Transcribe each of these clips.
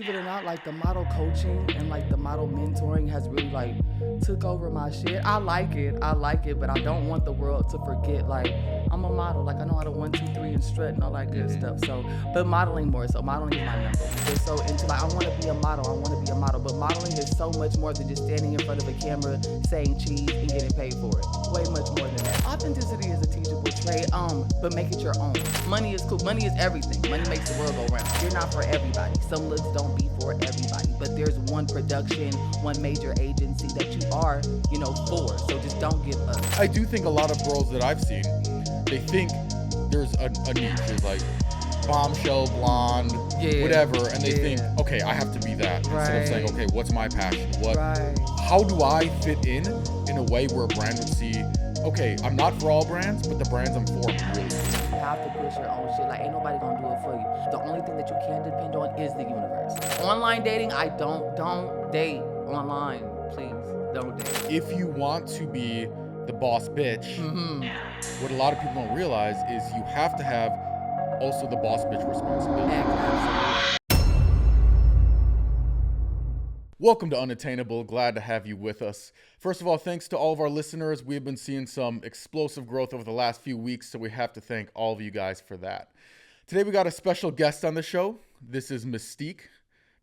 believe it or not, like the model coaching and like the model mentoring has really like took over my shit. I like it, but I don't want the world to forget like I'm a model. Like I know how to 1, 2, 3 and strut and all that good stuff. So, but modeling more. So modeling is my number. They're so into like I want to be a model. But modeling is so much more than just standing in front of a camera saying cheese and getting paid for it. Way much more than that. Authenticity is a teachable trait. But make it your own. Money is cool. Money is everything. Money makes the world go round. You're not for everybody. Some looks don't be for everybody. But there's one production, one major agency that you are, for. So just don't give up. I do think a lot of girls that I've seen, they think there's a niche. There's like bombshell, blonde, whatever, and they think, okay, I have to be that. Instead of saying, okay, what's my passion? How do I fit in a way where a brand would see, okay, I'm not for all brands, but the brands I'm for, I'm really. You have to push your own shit. Like, ain't nobody gonna do it for you. The only thing that you can depend on is the universe. Online dating, don't date online. Please, don't date. If you want to be the boss bitch, what a lot of people don't realize is you have to have also the boss bitch responsibility. Absolutely. Welcome to Unattainable. Glad to have you with us. First of all, thanks to all of our listeners. We've been seeing some explosive growth over the last few weeks, so we have to thank all of you guys for that. Today we got a special guest on the show. This is Mystique.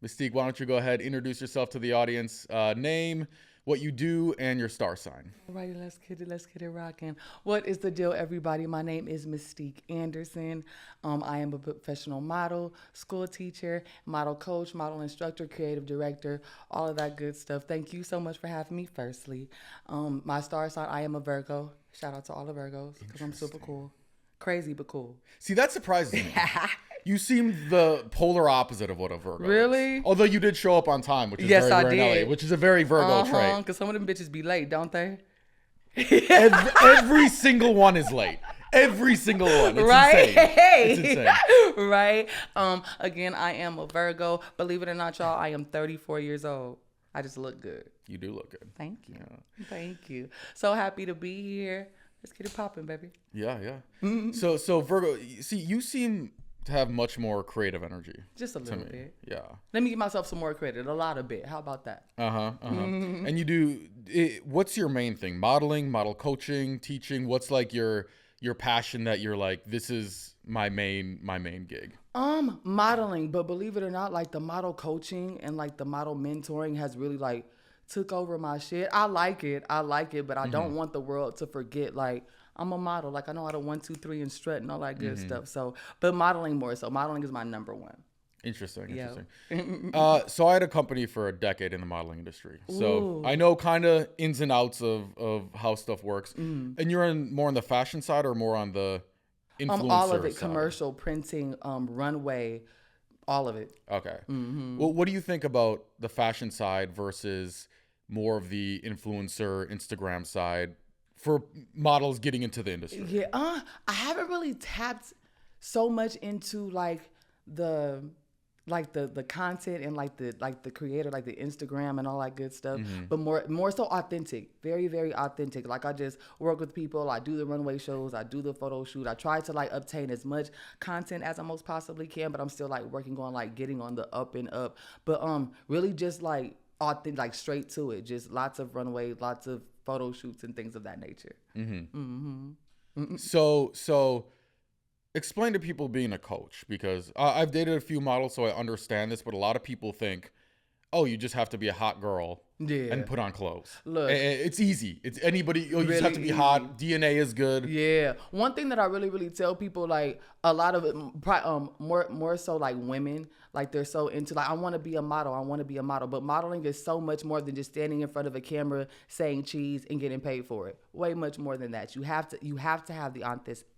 Mystique, why don't you go ahead, introduce yourself to the audience, name, what you do, and your star sign. Alrighty, let's get it rocking. What is the deal, everybody? My name is Mystique Anderson. I am a professional model, school teacher, model coach, model instructor, creative director, all of that good stuff. Thank you so much for having me, firstly. My star sign, I am a Virgo. Shout out to all the Virgos, because I'm super cool. Crazy, but cool. See, that surprises me. You seem the polar opposite of what a Virgo Really? is. Although you did show up on time, which is Yes, very I rare in did. LA, which is a very Virgo trait. Because some of them bitches be late, don't they? Every single one is late. Every single one. It's right? insane. It's insane. Right? Again, I am a Virgo. Believe it or not, y'all, I am 34 years old. I just look good. You do look good. Thank you. Yeah. Thank you. So happy to be here. Let's get it popping, baby. Yeah. Mm-hmm. So Virgo, see, you seem to have much more creative energy. Just a little bit. Yeah. Let me give myself some more credit. A lot of bit. How about that? Mm-hmm. And you do, what's your main thing? Modeling, model coaching, teaching? What's like your passion that you're like, this is my main gig? Modeling, but believe it or not, like the model coaching and like the model mentoring has really like took over my shit. I like it, but I don't want the world to forget like I'm a model. Like I know how to 1, 2, 3 and strut and all that good stuff. So, but modeling more so. Modeling is my number one. Interesting. So I had a company for a decade in the modeling industry. So I know kind of ins and outs of how stuff works. And you're more on the fashion side or more on the influencer all of it, side? commercial, printing, runway, all of it. Okay. Well, what do you think about the fashion side versus more of the influencer Instagram side for models getting into the industry? Yeah, I haven't really tapped so much into like the content and like the creator, like the Instagram and all that good stuff, but more so authentic, very, very authentic. Like I just work with people, I do the runway shows, I do the photo shoot, I try to like obtain as much content as I most possibly can, but I'm still like working on like getting on the up and up, but really just like authentic, like straight to it, just lots of runway, lots of photo shoots and things of that nature. So explain to people being a coach, because I've dated a few models, so I understand this, but a lot of people think, oh, you just have to be a hot girl and put on clothes. Look, it's easy. It's anybody. You just have to be hot. DNA is good. Yeah. One thing that I really, really tell people, like a lot of it, more so like women, like they're so into like, I want to be a model. But modeling is so much more than just standing in front of a camera saying cheese and getting paid for it. Way much more than that. You have to have the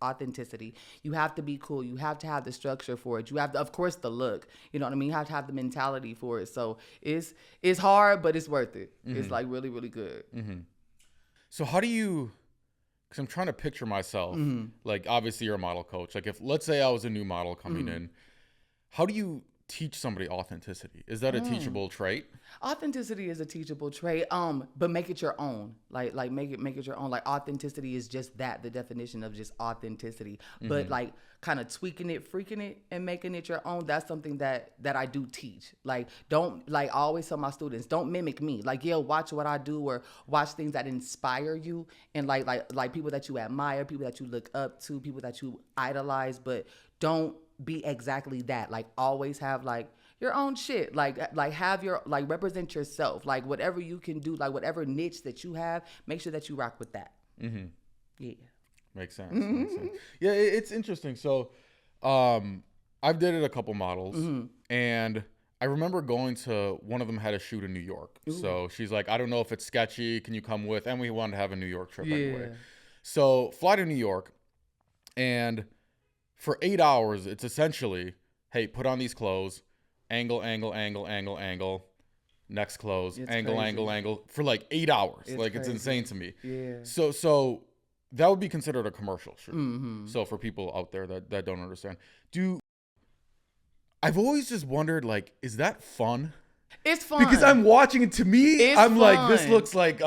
authenticity. You have to be cool. You have to have the structure for it. You have to, of course, the look. You know what I mean? You have to have the mentality for it. So it's hard, but it's worth it. It's like really, really good. So how do you, because I'm trying to picture myself, like obviously you're a model coach. Like if, let's say I was a new model coming in, how do you teach somebody authenticity? Is that a teachable trait? Authenticity is a teachable trait, but make it your own. Like make it your own. Like authenticity is just that, the definition of just authenticity. But like kind of tweaking it, freaking it, and making it your own. That's something that I do teach. Like don't, like I always tell my students, don't mimic me. Like watch what I do, or watch things that inspire you, and like people that you admire, people that you look up to, people that you idolize. But don't be exactly that. Like always have like your own shit, like have your, like represent yourself, like whatever you can do, like whatever niche that you have, make sure that you rock with that. Yeah, makes sense. Makes sense. Yeah, it's interesting. So I've dated a couple models, and I remember going to, one of them had a shoot in New York. So she's like, I don't know if it's sketchy, can you come with? And we wanted to have a New York trip anyway, so fly to New York, and for 8 hours it's essentially, hey, put on these clothes, angle, next clothes, it's angle, crazy. angle, for like 8 hours. It's like crazy. It's insane to me. Yeah. So that would be considered a commercial shoot. So for people out there that don't understand, I've always just wondered, like, is that fun? It's fun. Because I'm watching it, to me, It's I'm like, this fun. looks like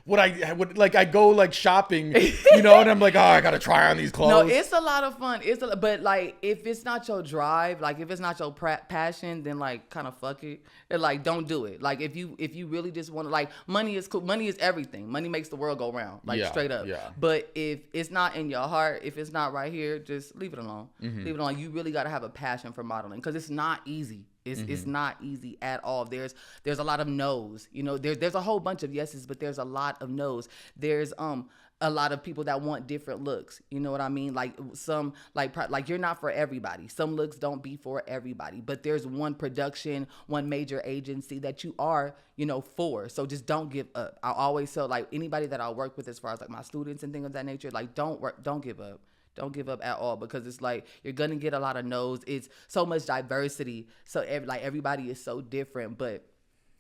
what I would, like, I go like shopping, you know, and I'm like, oh, I gotta try on these clothes. No, it's a lot of fun. But like, if it's not your drive, like if it's not your passion, then like kind of fuck it. And like, don't do it. Like if you really just want to, like, money is cool. Money is everything. Money makes the world go round. Like straight up. Yeah. But if it's not in your heart, if it's not right here, just leave it alone. Mm-hmm. Leave it alone. You really got to have a passion for modeling, because it's not easy. It's not easy at all. There's a lot of no's. You know, there's a whole bunch of yeses, but there's a lot of no's. There's a lot of people that want different looks. You know what I mean? Like some like you're not for everybody. Some looks don't be for everybody. But there's one production, one major agency that you are, you know, for. So just don't give up. I always tell like anybody that I work with, as far as like my students and things of that nature, like don't give up. Don't give up at all, because it's like you're gonna get a lot of no's. It's so much diversity, so everybody is so different. But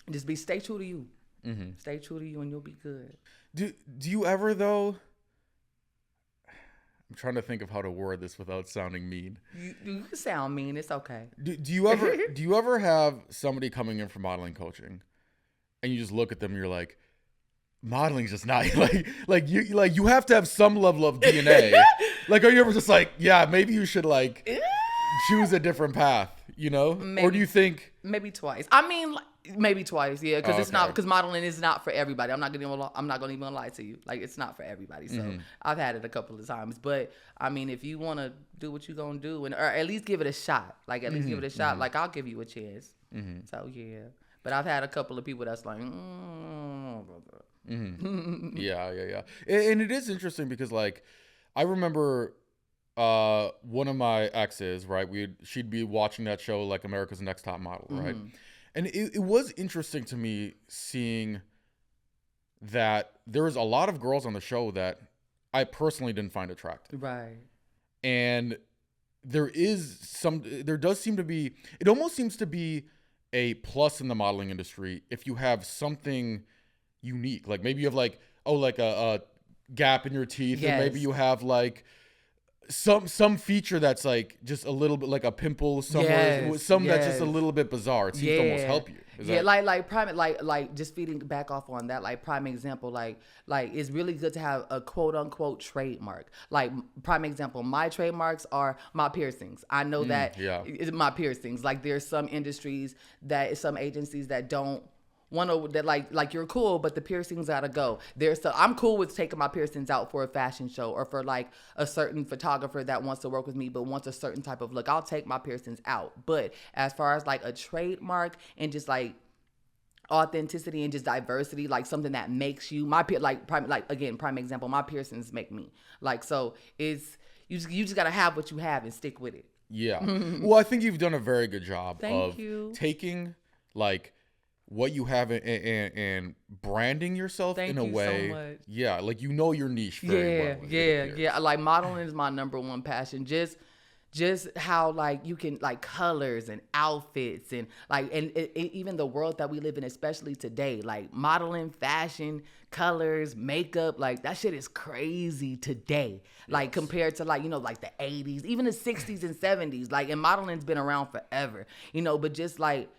just stay true to you. Stay true to you, and you'll be good. Do you ever, though? I'm trying to think of how to word this without sounding mean. You can sound mean. It's okay. Do you ever have somebody coming in for modeling coaching, and you just look at them and you're like, modeling's just not you have to have some level of DNA. Like, are you ever just like, yeah, maybe you should like choose a differerent path, you know? Maybe, or do you think maybe twice? I mean, maybe twice, yeah, because it's not, because modeling is not for everybody. I'm not gonna even lie to you. Like, it's not for everybody. So I've had it a couple of times, but I mean, if you want to do what you're gonna do, or at least give it a shot, like at least give it a shot, like I'll give you a chance. So yeah, but I've had a couple of people that's like, yeah. And it is interesting because, like, I remember one of my exes, right? She'd be watching that show, like America's Next Top Model, right? And it was interesting to me seeing that there was a lot of girls on the show that I personally didn't find attractive. right. And there does seem to be, it almost seems to be a plus in the modeling industry if you have something unique. Like maybe you have like a gap in your teeth, or maybe you have like some feature that's like just a little bit like a pimple somewhere, that's just a little bit bizarre. It seems to almost help you. Like just feeding back off on that, like prime example, like it's really good to have a quote unquote trademark. Like prime example, my trademarks are my piercings. I know that it's my piercings. Like there's some industries some agencies that don't want to, that like you're cool, but the piercings gotta go. I'm cool with taking my piercings out for a fashion show, or for like a certain photographer that wants to work with me but wants a certain type of look. I'll take my piercings out. But as far as like a trademark and just like authenticity and just diversity, like something that makes you prime example, my piercings make me. Like, so it's you just gotta have what you have and stick with it. Yeah. Well, I think you've done a very good job of taking like what you have and branding yourself in a way. So much. Yeah, like you know your niche very well. Yeah. Like modeling is my number one passion. Just just how like you can like colors and outfits and like and even the world that we live in, especially today, like modeling, fashion, colors, makeup, like that shit is crazy today. Like compared to like, you know, like the 80s, even the 60s and 70s, like, and modeling's been around forever, you know, but just like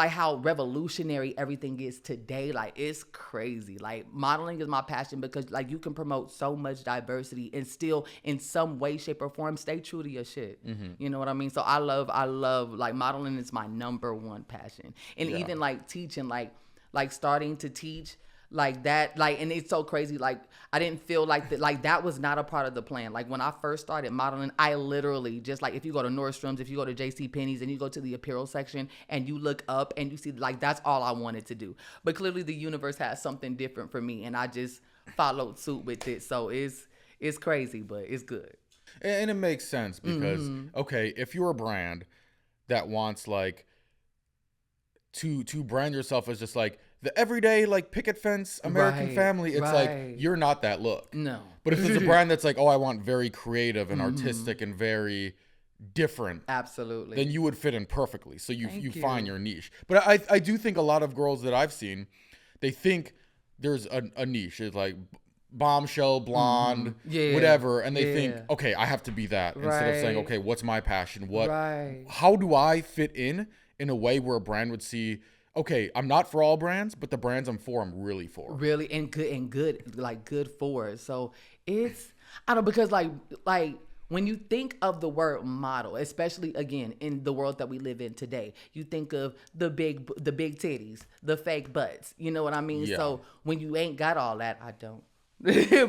how revolutionary everything is today, like it's crazy. Like modeling is my passion because like you can promote so much diversity and still in some way, shape or form, stay true to your shit. You know what I mean? So I love like modeling is my number one passion. And even like teaching, like starting to teach like that, like, and it's so crazy. Like I didn't feel like that, like that was not a part of the plan. Like when I first started modeling, I literally just like, if you go to Nordstrom's, if you go to JCPenney's and you go to the apparel section and you look up and you see like, that's all I wanted to do. But clearly the universe has something different for me and I just followed suit with it. So it's crazy, but it's good. And it makes sense because, okay, if you're a brand that wants like to brand yourself as just like the everyday like picket fence American family, it's like you're not that look. No. But if it's a brand that's like, oh, I want very creative and artistic and very different, absolutely, then you would fit in perfectly. So you find your niche. But I do think a lot of girls that I've seen, they think there's a niche. It's like bombshell, blonde, whatever, and they think, okay, I have to be that, instead of saying, okay, what's my passion? How do I fit in a way where a brand would see, okay, I'm not for all brands, but the brands I'm for, I'm really for. Really, and good, like good for it. So it's, I don't know, because like when you think of the word model, especially again in the world that we live in today, you think of the big titties, the fake butts. You know what I mean? Yeah. So when you ain't got all that, I don't.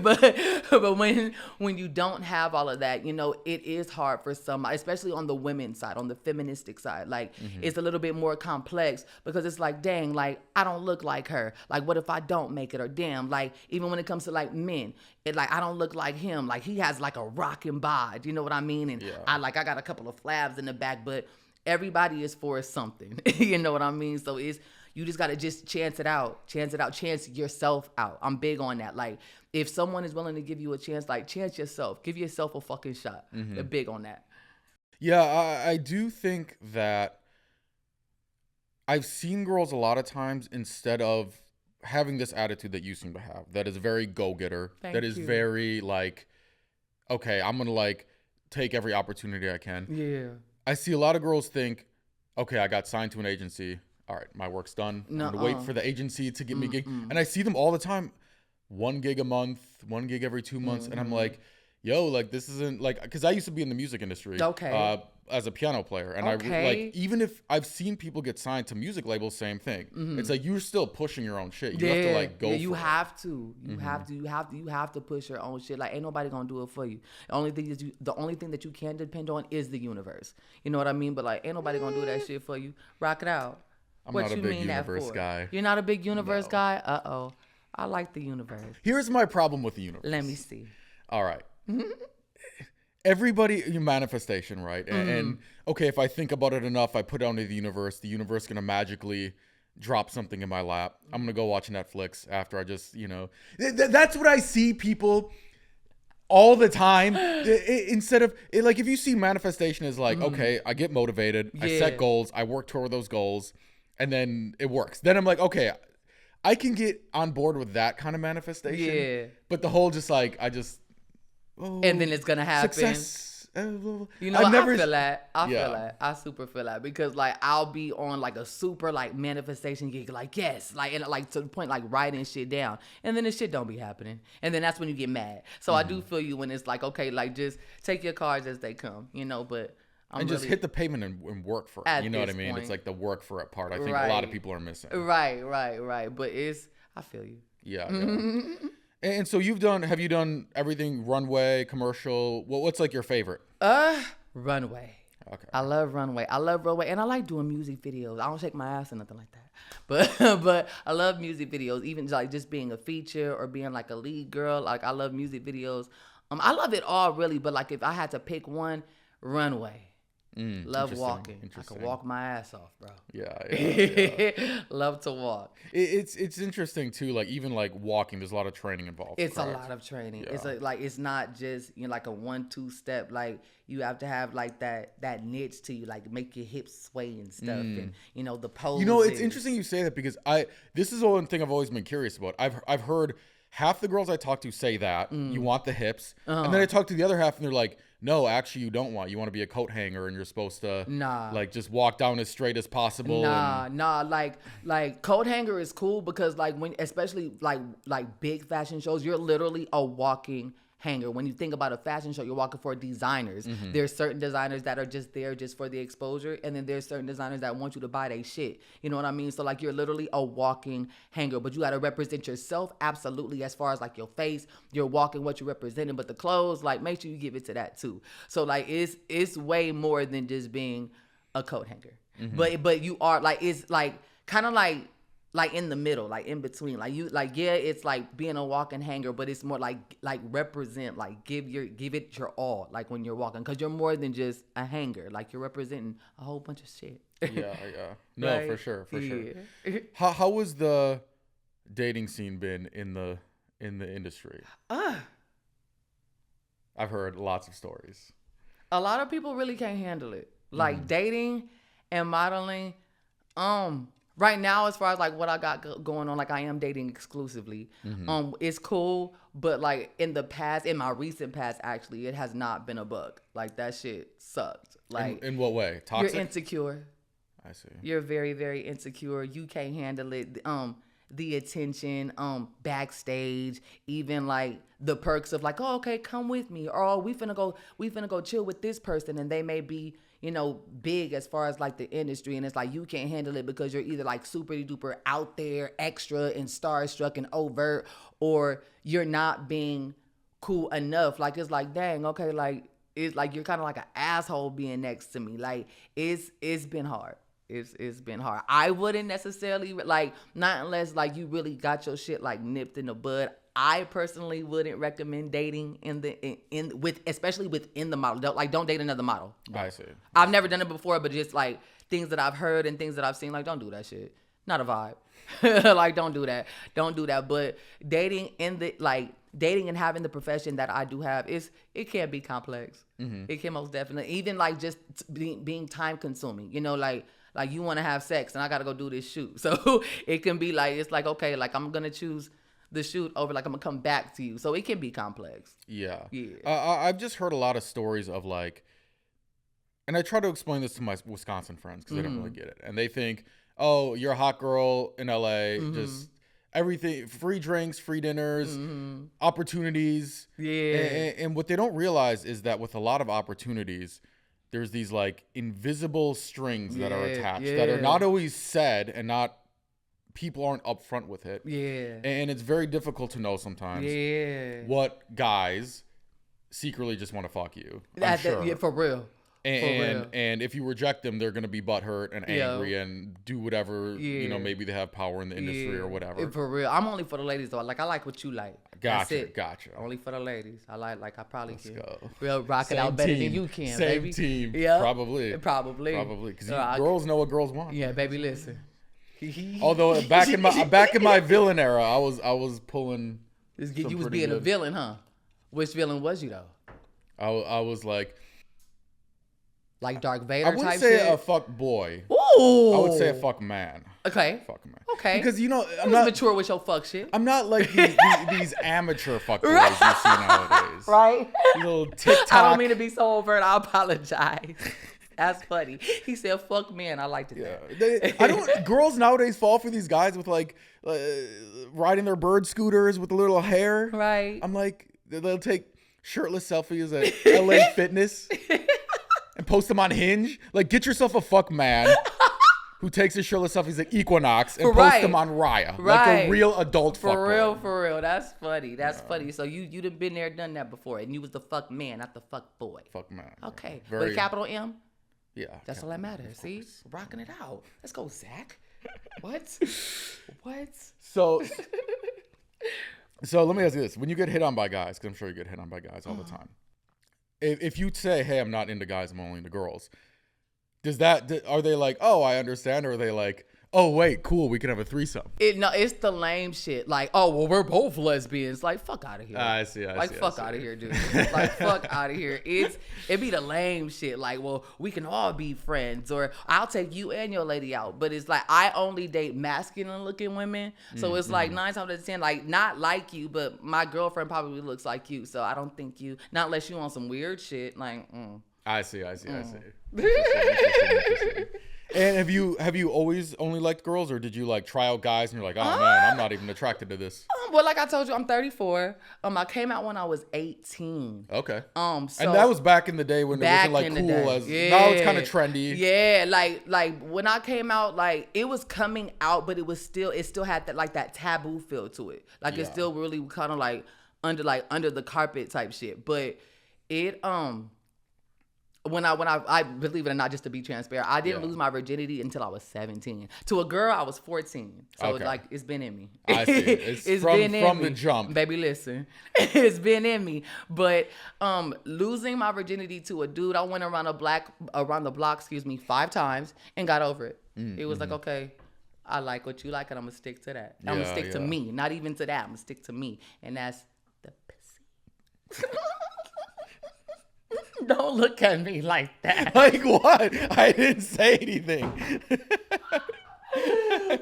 but when you don't have all of that, you know, it is hard for some, especially on the women's side, on the feministic side. Like it's a little bit more complex because it's like, dang, like I don't look like her. Like what if I don't make it? Or damn, like even when it comes to like men, it like I don't look like him. Like he has like a rocking bod, you know what I mean? And I got a couple of flabs in the back, but everybody is for something. You know what I mean? So you just got to just chance yourself out. I'm big on that. Like, if someone is willing to give you a chance, like, chance yourself. Give yourself a fucking shot. They're big on that. Yeah, I do think that I've seen girls a lot of times, instead of having this attitude that you seem to have, that is very go-getter, that is very, like, okay, I'm going to, like, take every opportunity I can. Yeah. I see a lot of girls think, okay, I got signed to an agency. All right, my work's done. I'm going to wait for the agency to give me a gig. And I see them all the time, 1 gig a month, 1 gig every 2 months. And I'm like, yo, like, this isn't like, because I used to be in the music industry. Okay. As a piano player. And I like, even if I've seen people get signed to music labels, same thing. It's like, you're still pushing your own shit. You have to like go for it. You have to. You have to push your own shit. Like, ain't nobody gonna do it for you. The only thing that you can depend on is the universe. You know what I mean? But like, ain't nobody gonna do that shit for you. Rock it out. I'm not a big universe guy. You're not a big universe guy? Uh-oh. I like the universe. Here's my problem with the universe. Let me see. All right. Everybody, your manifestation, right? And okay, if I think about it enough, I put it onto the universe going to magically drop something in my lap. I'm going to go watch Netflix after I just, you know. That's what I see people all the time. Instead of, like, if you see manifestation as like, okay, I get motivated, I set goals, I work toward those goals, and then it works. Then I'm like, okay, I can get on board with that kind of manifestation. Yeah. But the whole just like, and then it's going to happen. Success. You know, I feel that. I feel that. I super feel that. Because, like, I'll be on, like, a super, like, manifestation gig. Like, yes. Like, and, like, to the point, like, writing shit down. And then the shit don't be happening. And then that's when you get mad. So I do feel you when it's like, okay, like, just take your cards as they come, you know, but... And just hit the payment and work for it. You know what I mean? Point. It's like the work for it part. I think a lot of people are missing. Right. But I feel you. Yeah. And so have you done everything, runway, commercial? What's like your favorite? Runway. Okay. I love runway. And I like doing music videos. I don't shake my ass or nothing like that. But I love music videos, even like just being a feature or being like a lead girl. Like, I love music videos. I love it all really, but like if I had to pick one, runway. Love walking. I Interesting. can walk my ass off, bro. Yeah. Love to walk. It's interesting too. Like even like walking, there's a lot of training involved. It's correct? a lot of training. Yeah. It's like it's not just like a 1-2 step. Like you have to have like that niche to you, like make your hips sway and stuff, and the pose. It's interesting you say that because this is one thing I've always been curious about. I've heard half the girls I talk to say that you want the hips, and then I talk to the other half and they're like, no, actually you don't want. You want to be a coat hanger and you're supposed to like just walk down as straight as possible. Like coat hanger is cool because like when especially like big fashion shows, you're literally a walking hanger. When you think about a fashion show, you're walking for designers. There's certain designers that are just there just for the exposure, and then there's certain designers that want you to buy their shit. You know what I mean? So like you're literally a walking hanger, but you got to represent yourself absolutely as far as like your face. You're walking what you're representing, but the clothes, like make sure you give it to that too. So like it's way more than just being a coat hanger. But you are like it's like kind of like in the middle, like in between, like you, like, yeah, it's like being a walking hanger, but it's more like represent, like give it your all, like when you're walking, because you're more than just a hanger, like you're representing a whole bunch of shit. Yeah. No, right? for sure. How was the dating scene been in the industry? I've heard lots of stories. A lot of people really can't handle it, like dating and modeling. Right now, as far as like what I got going on, like I am dating exclusively. It's cool, but like in my recent past, actually, it has not been a bug. Like that shit sucked. Like in what way? Toxic? You're insecure. I see. You're very, very insecure. You can't handle it. The attention, backstage, even like the perks of like, oh, okay, come with me, or oh, we finna go chill with this person, and they may be, big as far as like the industry, and it's like you can't handle it because you're either like super duper out there, extra and starstruck and overt, or you're not being cool enough. Like it's like, dang, okay, like it's like you're kind of like an asshole being next to me. Like it's been hard. It's been hard. I wouldn't necessarily like, not unless like you really got your shit like nipped in the bud. I personally wouldn't recommend dating especially within the model. Don't date another model. I see. I've never done it before, but just like things that I've heard and things that I've seen, like don't do that shit. Not a vibe. Like don't do that. Don't do that. But dating dating and having the profession that I do have it can be complex. It can most definitely, even like just being time consuming. Like you want to have sex and I got to go do this shoot. So it can be like, it's like, okay, like I'm going to choose the shoot over like I'm going to come back to you. So it can be complex. Yeah. I've just heard a lot of stories of like, and I try to explain this to my Wisconsin friends because they don't really get it. And they think, oh, you're a hot girl in LA, just everything, free drinks, free dinners, opportunities. Yeah. And what they don't realize is that with a lot of opportunities, there's these like invisible strings that are attached that are not always said, and people aren't upfront with it. Yeah. And it's very difficult to know sometimes what guys secretly just want to fuck you. I'm sure. For real. And if you reject them, they're going to be butthurt and angry and do whatever, maybe they have power in the industry or whatever. For real. I'm only for the ladies though. Like I like what you like. Gotcha. Only for the ladies. I I probably Let's can. Go. We'll rock it out better than you can, Same baby. team. Yeah. Probably. Because girls know what girls want. Yeah, baby, listen. Although back in my villain era, I was pulling. You was being a villain, huh? Which villain was you though? I was like Darth Vader. I wouldn't type say shit? a fuck boy. Ooh. I would say a fuck man. Okay. Fuck man. Okay. Because I'm not mature with your fuck shit. I'm not like these amateur fuck boys you see nowadays. Right. Little TikTok. I don't mean to be so overt. I apologize. That's funny. He said, "Fuck man." I liked it. Yeah. Girls nowadays fall for these guys with like riding their bird scooters with a little hair. Right. I'm like, they'll take shirtless selfies at LA Fitness and post them on Hinge. Like, get yourself a fuck man who takes his shirtless selfies at Equinox and post them on Raya. Like a real adult fuck boy. For real. That's funny. Funny. So you done been there, done that before, and you was the fuck man, not the fuck boy. Fuck man. Okay. With a capital M? Yeah. That's all that matters. See? Rocking it out. Let's go, Zach. What? So let me ask you this. When you get hit on by guys, because I'm sure you get hit on by guys all the time. If you say, hey, I'm not into guys, I'm only into girls, Are they like, oh, I understand, or are they like, oh wait, cool, we can have a threesome? It's the lame shit. Like, oh well, we're both lesbians. Like, fuck out of here. I see. Fuck out of here, dude. Like, fuck out of here. It be the lame shit. Like, well, we can all be friends, or I'll take you and your lady out. But it's like I only date masculine looking women, so it's like 9 times out of 10, like not like you, but my girlfriend probably looks like you. So I don't think you, not unless you on some weird shit. Like, I see. Interesting. And have you always only liked girls, or did you like try out guys and you're like, oh man, I'm not even attracted to this? Well, like I told you, I'm 34. I came out when I was 18. Okay. So and that was back in the day when it wasn't like cool as now it's kind of trendy. Yeah, like when I came out, like it was coming out, but it still had that taboo feel to it. Like it's still really kind of like under the carpet type shit. But it when I believe it or not, just to be transparent, I didn't lose my virginity until I was 17. To a girl, I was 14. So like it's been in me. I see. It's from the jump. Baby, listen. It's been in me. But losing my virginity to a dude, I went around the block, 5 times and got over it. It was like, okay, I like what you like and I'm gonna stick to that. I'm gonna stick to me. Not even to that. I'm gonna stick to me. And that's the pussy. Don't look at me like that. Like what? I didn't say anything.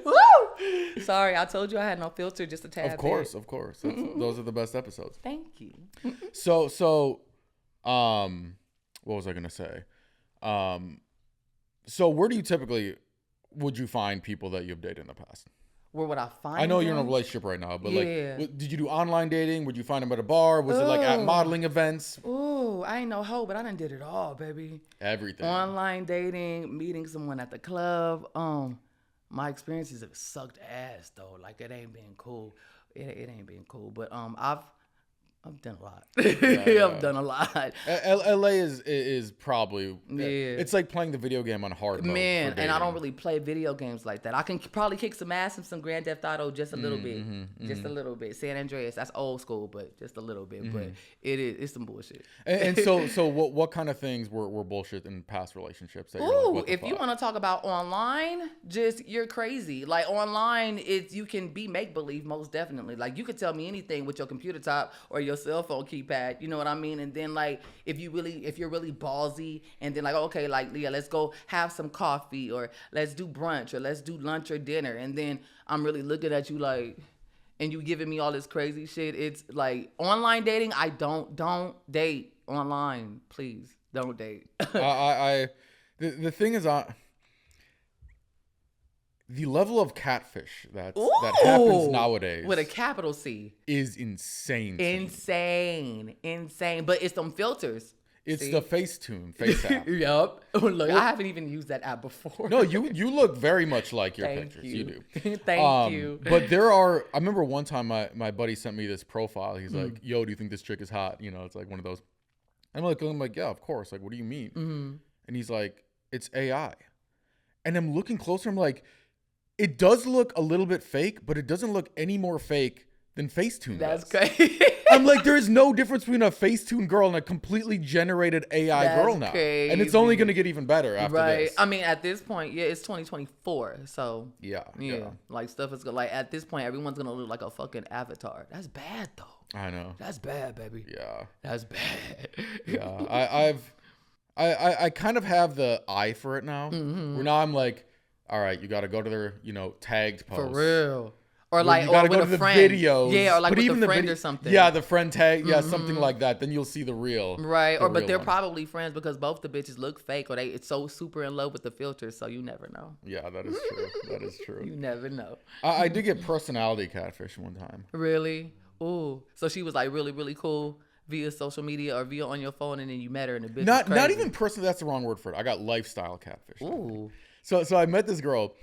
Woo! Sorry, I told you I had no filter, just a tad. Of course. Those are the best episodes. Thank you. So, what was I gonna say? So where do you would you find people that you've dated in the past? Where would I find I know them? you're in a relationship right now, but did you do online dating? Would you find them at a bar? Was it like at modeling events? Ooh, I ain't no hoe, but I done did it all, baby. Everything. Online dating, meeting someone at the club. My experiences have sucked ass though. Like it ain't been cool. It ain't been cool. But I've done a lot. I've done a lot. LA is probably it's like playing the video game on hard mode. Man, and I don't really play video games like that. I can probably kick some ass in some Grand Theft Auto just a little bit. Just a little bit. San Andreas, that's old school, but just a little bit. But it's some bullshit. And so what kind of things were bullshit in past relationships that Ooh, like, if you want to talk about online, just you're crazy. Like online, you can be make believe most definitely. Like you could tell me anything with your computer top or your cell phone keypad, you know what I mean? And then like if you're really ballsy and then like, okay, like Leah, let's go have some coffee or let's do brunch or let's do lunch or dinner, and then I'm really looking at you like, and you giving me all this crazy shit. It's like online dating, I don't date online, please don't date. The thing is, the level of catfish that happens nowadays with a capital C is insane. Insane. But it's them filters. It's See? the Facetune face app. Yup. Look, I haven't even used that app before. No, you look very much like your Thank pictures. you. You do. Thank you. But I remember one time my buddy sent me this profile. He's like, yo, do you think this chick is hot? You know, it's like one of those. I'm like, yeah, of course. Like, what do you mean? And he's like, it's AI. And I'm looking closer. I'm like, it does look a little bit fake, but it doesn't look any more fake than Facetune That's does. crazy. I'm like, there is no difference between a Facetune girl and a completely generated AI girl now. Crazy. And it's only going to get even better after this. I mean, at this point, it's 2024. So, yeah. like stuff is like at this point, everyone's going to look like a fucking avatar. That's bad, though. I know. That's bad, baby. Yeah. That's bad. Yeah. I kind of have the eye for it now. Where now I'm like, all right, you got to go to their, tagged posts. For real. Or like, you gotta or with go to a friend. the videos. Yeah, or like but with even a friend or something. Yeah, the friend tag. Yeah, something like that. Then you'll see the real. Right. But they're one. probably friends because both the bitches look fake or it's so super in love with the filters, so you never know. Yeah, that is true. That is true. You never know. I did get personality catfish one time. Really? Ooh. So she was like really, really cool via social media or via on your phone, and then you met her and the bitch was crazy. Not even personally. That's the wrong word for it. I got lifestyle catfish. Ooh. So I met this girl,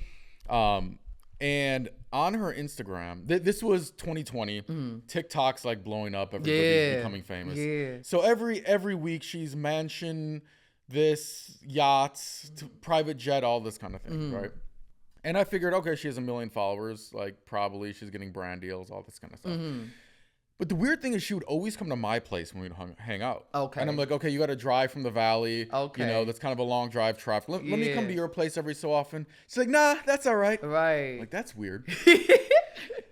and on her Instagram, this was 2020. TikTok's like blowing up. Everybody's becoming famous. Yeah. So every week she's mansion, this yachts, private jet, all this kind of thing, right? And I figured, okay, she has 1 million followers. Like probably she's getting brand deals, all this kind of stuff. But the weird thing is she would always come to my place when we'd hang out. Okay. And I'm like, okay, you got to drive from the valley. Okay. You know, that's kind of a long drive traffic. Let me come to your place every so often. She's like, nah, that's all right. Right. Like, that's weird.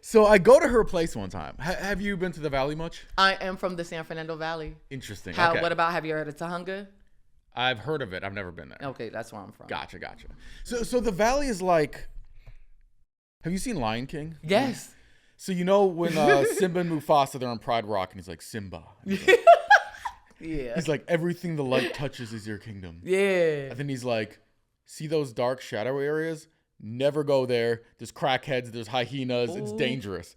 So I go to her place one time. Have you been to the valley much? I am from the San Fernando Valley. Interesting. Okay. What about, have you heard of Tahunga? I've heard of it. I've never been there. Okay, that's where I'm from. Gotcha. So the valley is like, have you seen Lion King? Yes. So you know when Simba and Mufasa, they're on Pride Rock, and he's like, Simba. He's like, Yeah. He's like, everything the light touches is your kingdom. Yeah. And then he's like, see those dark shadow areas? Never go there. There's crackheads. There's hyenas. It's dangerous.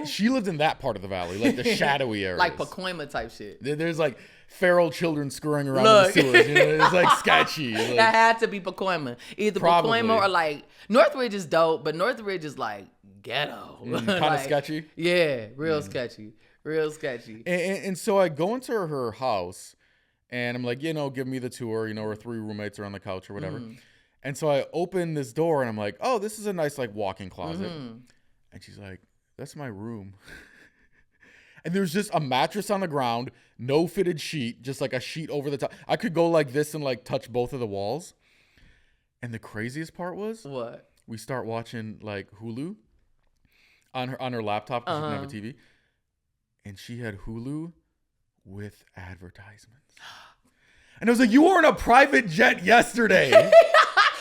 She lived in that part of the valley, like the shadowy areas. Like Pacoima type shit. There's like feral children scurrying around in the sewers. You know, it's like sketchy. Like, that had to be Pacoima. Either probably. Pacoima or like Northridge is dope, but Northridge is like ghetto. Kind of sketchy. Yeah, real sketchy. Real sketchy. And so I go into her house and I'm like, you know, give me the tour. You know, her 3 roommates are on the couch or whatever. And so I open this door and I'm like, oh, this is a nice like walk-in closet. And she's like, that's my room. And there's just a mattress on the ground, no fitted sheet, just like a sheet over the top. I could go like this and like touch both of the walls. And the craziest part was what? We start watching like Hulu on her laptop because she didn't have a TV. And she had Hulu with advertisements. And I was like, you were in a private jet yesterday.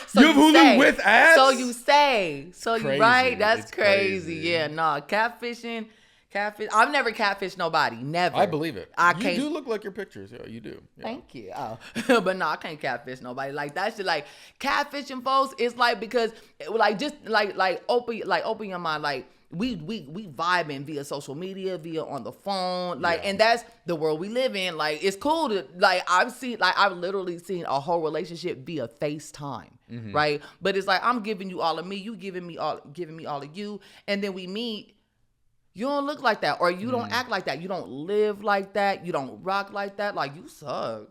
So you have Hulu with ads? So you say. So crazy. You right? That's it's crazy. Yeah, no. Catfishing. I've never catfished nobody. Never. I believe it. I can't. You do look like your pictures. Yeah, you do. Yeah. Thank you. Oh. But no, I can't catfish nobody. Like that shit, like catfishing folks, it's like because like just like open your mind. Like we vibing via social media, via on the phone. Like and that's the world we live in. Like it's cool to I've literally seen a whole relationship via FaceTime. Right? But it's like I'm giving you all of me, you giving me all of you, and then we meet. You don't look like that, or you don't act like that. You don't live like that. You don't rock like that. Like, you suck.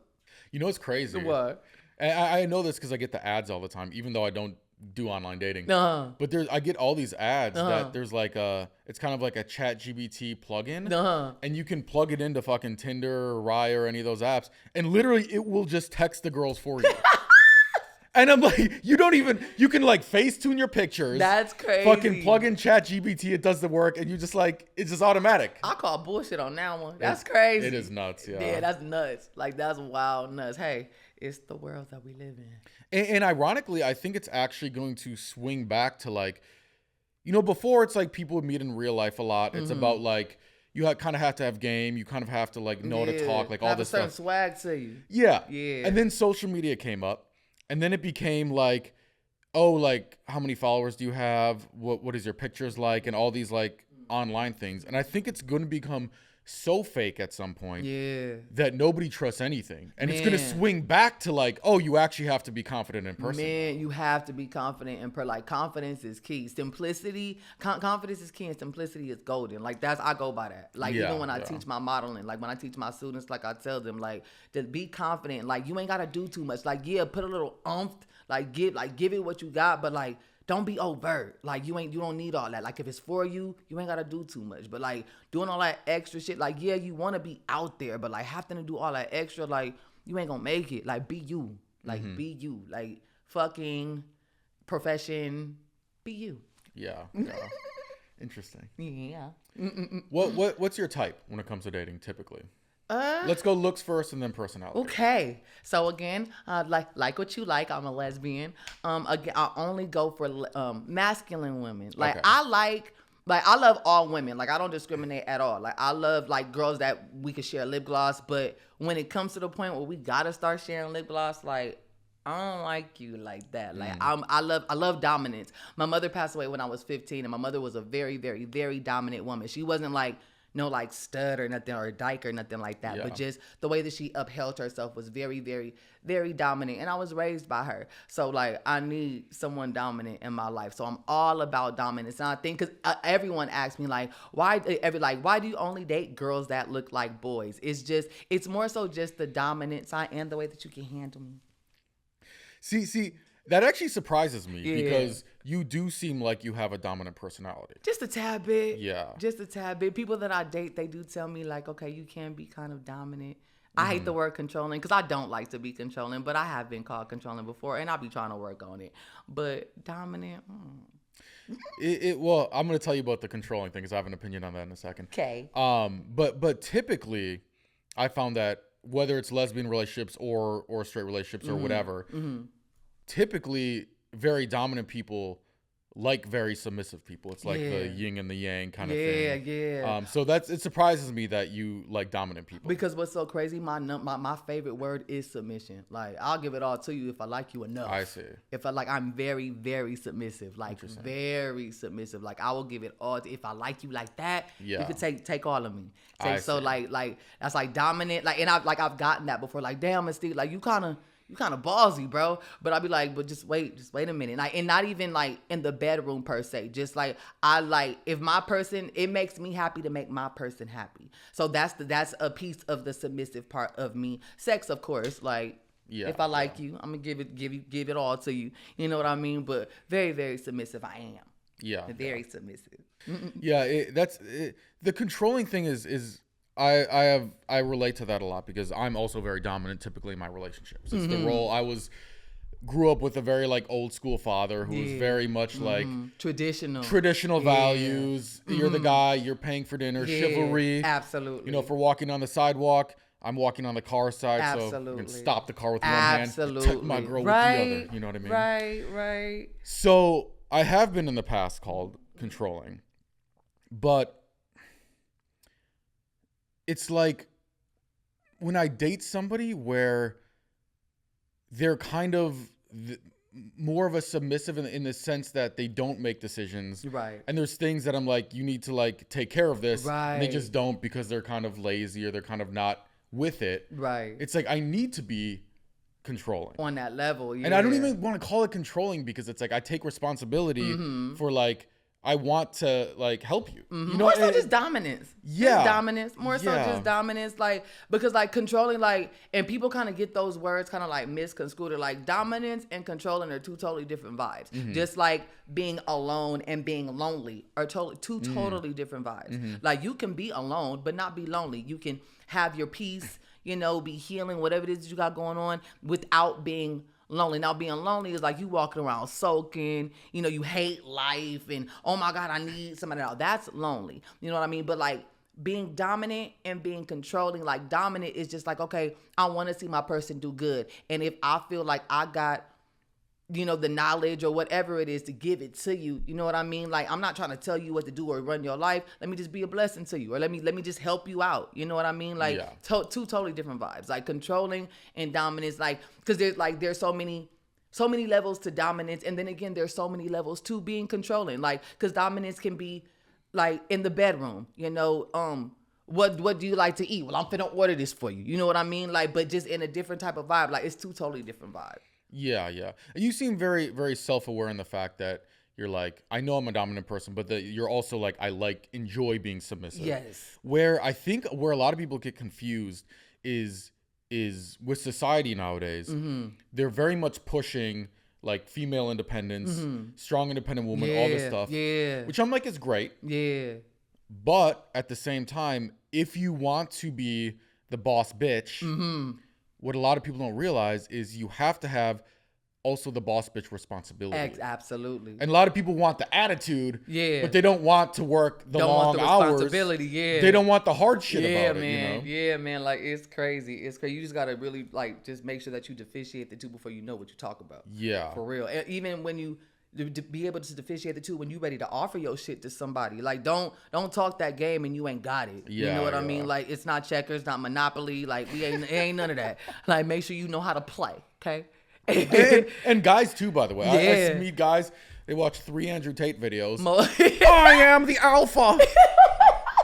You know what's crazy? What? I know this because I get the ads all the time, even though I don't do online dating. But I get all these ads that there's like it's kind of like a ChatGPT plugin. And you can plug it into fucking Tinder or Raya or any of those apps. And literally, it will just text the girls for you. And I'm like, you can like face tune your pictures. That's crazy. Fucking plug in ChatGPT, it does the work, and you just like, it's just automatic. I call bullshit on that one. That's crazy. It is nuts, yeah. Yeah, that's nuts. Like, that's wild nuts. Hey, it's the world that we live in. And ironically, I think it's actually going to swing back to like, you know, before it's like people would meet in real life a lot. It's about like, you kind of have to have game. You kind of have to like know how to talk, like all this stuff. Have a certain swag to you. Yeah. Yeah. And then social media came up. And then it became like, oh, like, how many followers do you have? What is your pictures like? And all these, like, online things. And I think it's going to become so fake at some point that nobody trusts anything. And it's going to swing back to, like, oh, you actually have to be confident in person. Man, you have to be confident in person. Like, confidence is key. Simplicity, confidence is key, and simplicity is golden. Like, I go by that. Like, even when I teach my modeling, like, when I teach my students, like, I tell them, like, to be confident. Like, you ain't got to do too much. Like, put a little oomph. Like, give it what you got, but, like, don't be overt. Like, you don't need all that. Like, if it's for you, you ain't got to do too much. But, like, doing all that extra shit, like, you want to be out there, but, like, having to do all that extra, like, you ain't going to make it. Like, be you. Like, be you. Like, fucking profession, be you. Yeah. Interesting. Yeah. What's your type when it comes to dating, typically? Let's go looks first and then personality. Okay. So again, like what you like. I'm a lesbian. Again, I only go for masculine women. Like I love all women. Like I don't discriminate at all. Like I love like girls that we could share lip gloss. But when it comes to the point where we gotta start sharing lip gloss, like I don't like you like that. Like I love dominance. My mother passed away when I was 15, and my mother was a very, very, very dominant woman. She wasn't like no like stud or nothing or dyke or nothing like that. But just the way that she upheld herself was very, very, very dominant. And I was raised by her. So like I need someone dominant in my life. So I'm all about dominance. And I think because everyone asks me like, why do you only date girls that look like boys? It's more so just the dominance I am, the way that you can handle me. See, That actually surprises me Yeah. because you do seem like you have a dominant personality. Just a tad bit. Yeah. Just a tad bit. People that I date, they do tell me like, okay, you can be kind of dominant. I hate the word controlling because I don't like to be controlling, but I have been called controlling before, and I'll be trying to work on it. But dominant, Well, I'm going to tell you about the controlling thing because I have an opinion on that in a second. okay. But typically, I found that whether it's lesbian relationships or straight relationships or whatever, typically very dominant people like very submissive people. It's like the yin and the yang kind of thing. Yeah. So it surprises me that you like dominant people. Because what's so crazy, my favorite word is submission. Like, I'll give it all to you if I like you enough. I see. If I'm very, very submissive. Like, very submissive. Like, I will give it all. If I like you like that, you could take all of me. I So, see. like, that's like dominant. Like, and I've gotten that before. Like, damn, Mystique, like, you kind of ballsy, bro. But I'll be like, but just wait a minute. Like, and not even like in the bedroom per se. Just like, I like, if my person, it makes me happy to make my person happy. So that's a piece of the submissive part of me. Sex, of course, like, if I like you, I'm gonna give it all to you. You know what I mean? But very, very submissive I am. Yeah. Very submissive. Yeah, the controlling thing is I relate to that a lot because I'm also very dominant typically in my relationships. It's the role grew up with a very like old school father who was very much like traditional values. You're the guy, you're paying for dinner, chivalry. Absolutely. You know, for walking on the sidewalk, I'm walking on the car side, so you can stop the car with one hand, tuck my girl with the other. You know what I mean? Right. So I have been in the past called controlling, but it's like when I date somebody where they're kind of more of a submissive in the sense that they don't make decisions. Right. And there's things that I'm like, you need to like take care of this. Right. And they just don't because they're kind of lazy or they're kind of not with it. Right. It's like I need to be controlling. On that level, yeah. And I don't even want to call it controlling because it's like I take responsibility for like I want to like help you. You know, more so just dominance. Yeah. Just dominance. More so Yeah. just dominance. Like, because like controlling, like, and people kind of get those words kind of like misconstrued. Like dominance and controlling are two totally different vibes. Just like being alone and being lonely are two totally different vibes. Like you can be alone, but not be lonely. You can have your peace, you know, be healing, whatever it is that you got going on without being lonely. Now, being lonely is like you walking around sulking, you know, you hate life and, oh my God, I need somebody else. That's lonely. You know what I mean? But like being dominant and being controlling, like dominant is just like, okay, I want to see my person do good. And if I feel like I got, you know, the knowledge or whatever it is to give it to you, you know what I mean? Like, I'm not trying to tell you what to do or run your life. Let me just be a blessing to you, or let me just help you out. You know what I mean? Like, two totally different vibes. Like controlling and dominance, like, because there's so many levels to dominance, and then again, there's so many levels to being controlling. Like, because dominance can be like in the bedroom, you know, what do you like to eat? Well, I'm finna order this for you. You know what I mean? Like, but just in a different type of vibe. Like, it's two totally different vibes. Yeah. You seem very, very self-aware in the fact that you're like, I know I'm a dominant person, but that you're also like, enjoy being submissive. Yes. Where I think where a lot of people get confused is with society nowadays. They're very much pushing like female independence, strong independent woman, all this stuff. Yeah. Which I'm like is great. Yeah. But at the same time, if you want to be the boss bitch, what a lot of people don't realize is you have to have also the boss bitch responsibility. Absolutely. And a lot of people want the attitude, but they don't want to work the long hours. Responsibility, They don't want the hard shit about man. it, you know? Yeah, man. Like, it's crazy. It's crazy. You just got to really, like, just make sure that you differentiate the two before you know what you talk about. Yeah. For real. And even when you to be able to differentiate the two when you ready to offer your shit to somebody. Like, don't talk that game and you ain't got it. Yeah, you know what I mean? Like, it's not checkers, not Monopoly. Like, it ain't none of that. Like, make sure you know how to play, okay? and guys too, by the way. Yeah. I meet guys, they watch 3 Andrew Tate videos. I I am the alpha.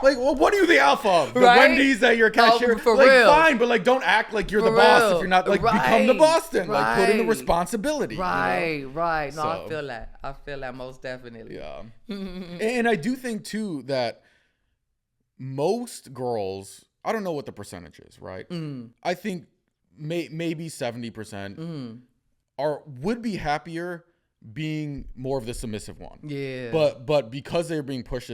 Like, well, what are you the alpha of? The Right? Wendy's that you're a cashier? For like, real. fine, but like, don't act like you're For the boss real. if you're not. Like, become the boss then. Like, put in the responsibility. Right, you know? right. No, So- I feel that. I feel that most definitely. Yeah. And I do think too that most girls, I don't know what the percentage is, right? I think maybe 70% would be happier being more of the submissive one. Yeah. But because they're being pushed,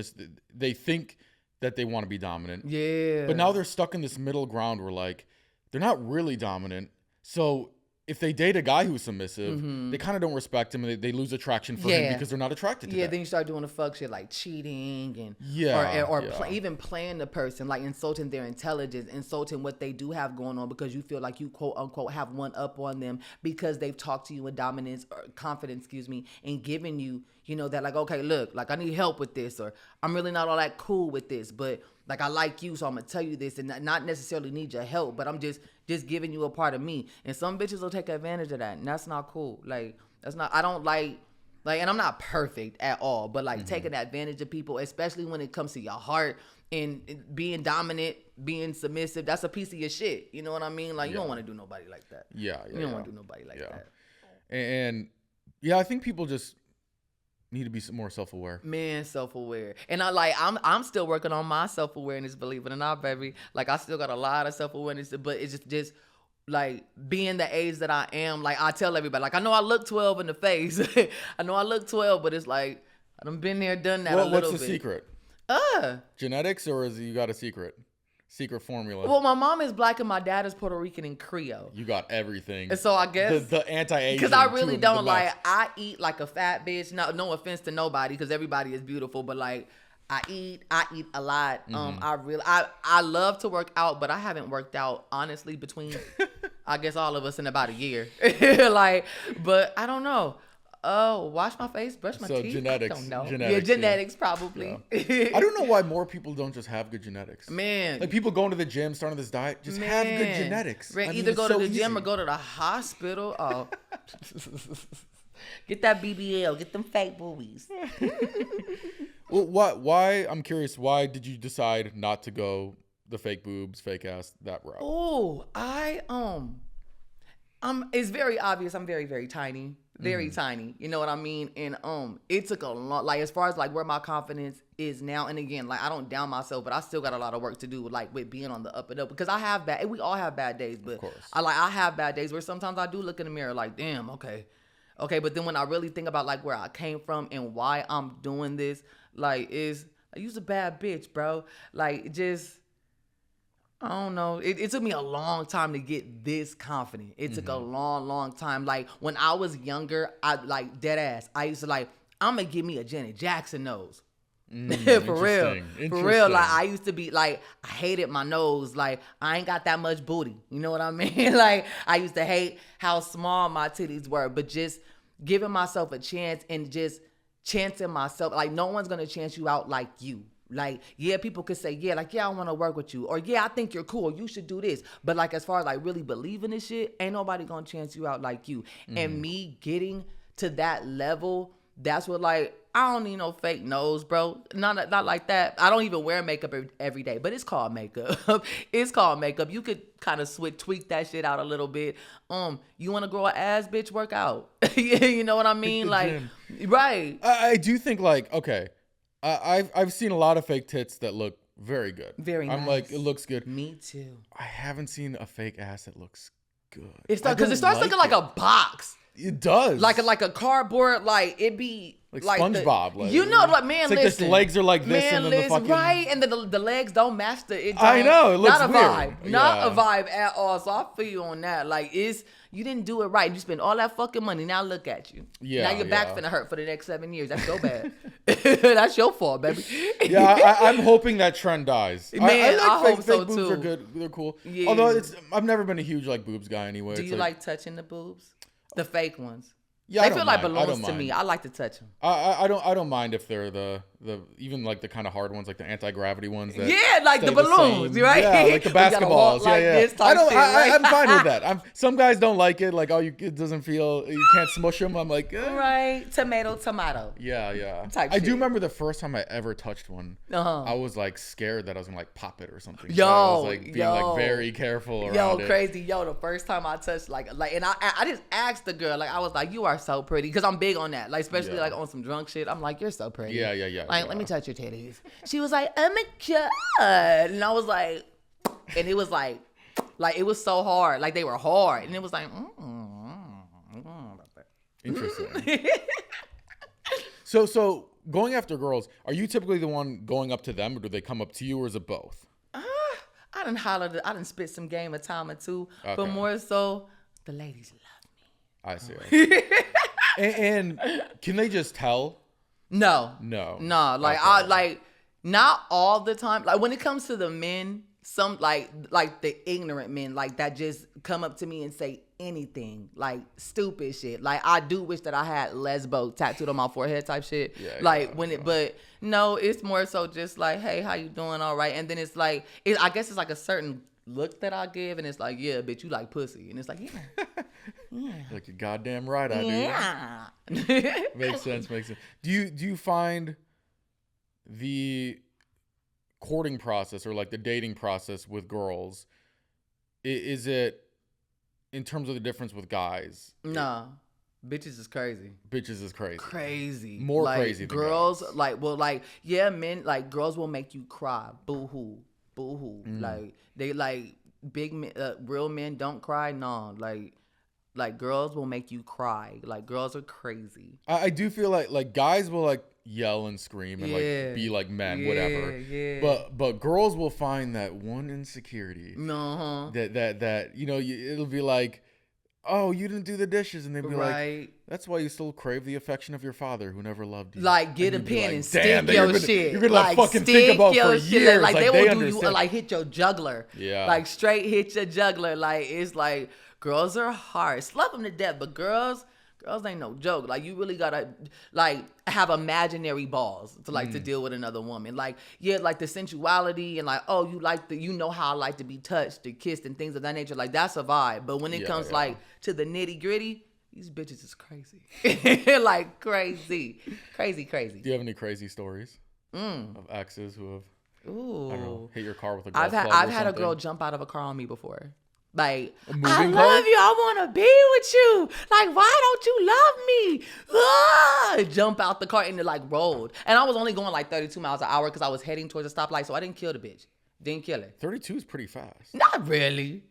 they think that they want to be dominant. Yeah. But now they're stuck in this middle ground where like they're not really dominant. So if they date a guy who's submissive, they kind of don't respect him, and they lose attraction for him because they're not attracted to that. Then you start doing the fuck shit like cheating and even playing the person, like insulting their intelligence, insulting what they do have going on because you feel like you quote unquote have one up on them because they've talked to you with dominance or confidence, and giving you, that like, okay, look, like I need help with this, or I'm really not all that cool with this, but like I like you, so I'm gonna tell you this and not necessarily need your help, but I'm just giving you a part of me. And some bitches will take advantage of that, and that's not cool. Like that's not. I don't like, and I'm not perfect at all, but like taking advantage of people, especially when it comes to your heart and being dominant, being submissive, that's a piece of your shit. You know what I mean? Like you don't want to do nobody like that. You don't want to do nobody like that. And I think people just need to be more self-aware. Man, self-aware. And I'm still working on my self-awareness, believe it or not, baby. Like I still got a lot of self-awareness, but it's just like being the age that I am, like I tell everybody, like I know I look 12 in the face. I know I look 12, but it's like I done been there, done that a little bit. What's the secret? Genetics, or is you got a secret formula? Well, my mom is black and my dad is Puerto Rican and Creole. You got everything. And so I guess the anti-Asian. Because I really don't like. I eat like a fat bitch. No offense to nobody, because everybody is beautiful. But like, I eat a lot. I love to work out, but I haven't worked out honestly between I guess all of us in about a year. But I don't know. Oh, wash my face, brush my teeth. Genetics. I don't know. Genetics Probably. Yeah. I don't know why more people don't just have good genetics. Man. Like people going to the gym, starting this diet, just have good genetics. Either go to the gym or go to the hospital. Oh. Get that BBL. Get them fake boobies. Well, why? I'm curious. Why did you decide not to go the fake boobs, fake ass, that route? Oh, it's very obvious. I'm very, very tiny. Very tiny. You know what I mean? And it took a lot, like as far as like where my confidence is now. And again, like I don't down myself, but I still got a lot of work to do with being on the up and up, because we all have bad days, but I have bad days where sometimes I do look in the mirror like, damn, okay. But then when I really think about like where I came from and why I'm doing this, like you's a bad bitch, bro. Like just, I don't know. It took me a long time to get this confident. It took a long, long time. Like when I was younger, I like dead ass. I used to like, I'm gonna give me a Janet Jackson nose. For real. Like I used to be like, I hated my nose. Like I ain't got that much booty. You know what I mean? Like I used to hate how small my titties were, but just giving myself a chance and just chancing myself. Like no one's gonna chance you out like you. Like, yeah, people could say, yeah, like, yeah, I want to work with you. Or, yeah, I think you're cool. You should do this. But, like, as far as, like, really believing this shit, ain't nobody going to chance you out like you. And me getting to that level, that's what, like, I don't need no fake nose, bro. Not like that. I don't even wear makeup every day. But it's called makeup. It's called makeup. You could kind of tweak that shit out a little bit. You want to grow an ass, bitch, work out. You know what I mean? Like, gym. Right. I do think, like, okay. I've seen a lot of fake tits that look very good. Very nice. I'm like, it looks good. Me too. I haven't seen a fake ass that looks good. Because it starts looking like a box. It does. Like a cardboard, like it be like SpongeBob. Like, you know, like man, it's listen. Like the legs are like this, and then the fucking right, and then the legs don't match the. I know, it looks not a weird. Vibe, not a vibe at all. So I feel you on that. Like you didn't do it right. You spent all that fucking money. Now look at you. Yeah. Now your back finna hurt for the next 7 years. That's so bad. That's your fault, baby. Yeah, I'm hoping that trend dies. Man, I fake hope so boobs too. Are good. They're cool. Yeah. Although I've never been a huge like boobs guy anyway. Do you like touching the boobs? The fake ones. Yeah, they feel like balloons to me. I like to touch them. I don't mind if they're the even like the kind of hard ones, like the anti-gravity ones. That like the balloons, right? Yeah, like the basketballs. Like this type I'm right? fine with that. Some guys don't like it. Like, it doesn't feel, you can't smush them. I'm like, right, tomato. Yeah. Type I shit. do remember the first time I ever touched one. I was like scared that I was gonna like pop it or something. Yo, so I was like being like very careful around it. Crazy. The first time I touched like, and I just asked the girl, like I was like, you are so pretty, because I'm big on that, like especially like on some drunk shit. I'm like, you're so pretty. Yeah. Like, let me touch your titties. She was like, oh my god, and I was like, and it was like it was so hard, like they were hard, and it was like, Interesting. So going after girls, are you typically the one going up to them, or do they come up to you, or is it both? I done hollered, I done spit some game a time or two, Okay. but more so, the ladies love me. I see. and can they just tell? No. Like Okay. I like not all the time. Like when it comes to the men, some like the ignorant men like that just come up to me and say anything like stupid shit. Like I do wish that I had lesbo tattooed on my forehead type shit. But no, it's more so just like, hey, how you doing? All right. And then it's like, I guess it's like a certain look that I give, and it's like, yeah, bitch, you like pussy, and it's like, yeah. Like you're goddamn right, I do. Yeah. Makes sense. Do you find the courting process or like the dating process with girls, is it in terms of the difference with guys? No. Bitches is crazy. Crazy. More like, crazy than girls. guys. Like, well, like, yeah, men, like, girls will make you cry. Boo-hoo. Like, they, like, big men, real men don't cry. No. Like, girls will make you cry. Like, girls are crazy. I do feel like guys will, like, yell and scream and, like, be like men, whatever. Yeah. But girls will find that one insecurity. Uh-huh. That you know, it'll be like, oh, you didn't do the dishes, and they'd be right. like, that's why you still crave the affection of your father who never loved you. Like, get a pen and stick your shit. You're gonna like fucking think about for years. Like they will do understand. you like hit your juggler. Yeah. Like straight hit your juggler. Like it's like girls are harsh. Love them to death, but girls ain't no joke. Like you really gotta like have imaginary balls to like to deal with another woman. Like like the sensuality and like, oh, you know how I like to be touched and kissed and things of that nature. Like that's a vibe. But when it comes like to the nitty gritty, these bitches is crazy. Like crazy. Do you have any crazy stories of exes who have I don't know, hit your car with a golf club I've or had a something? girl jump out of a car on me before. Like, I moving love car? you. I want to be with you. Like, why don't you love me? Jump out the car and it like rolled. And I was only going like 32 miles an hour because I was heading towards a stoplight. So I didn't kill the bitch. Didn't kill her. 32 is pretty fast. Not really.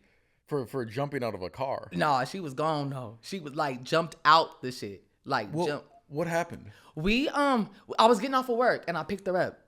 For jumping out of a car. Nah, she was gone though. She was like jumped out the shit. Like jump. What happened? I was getting off of work and I picked her up.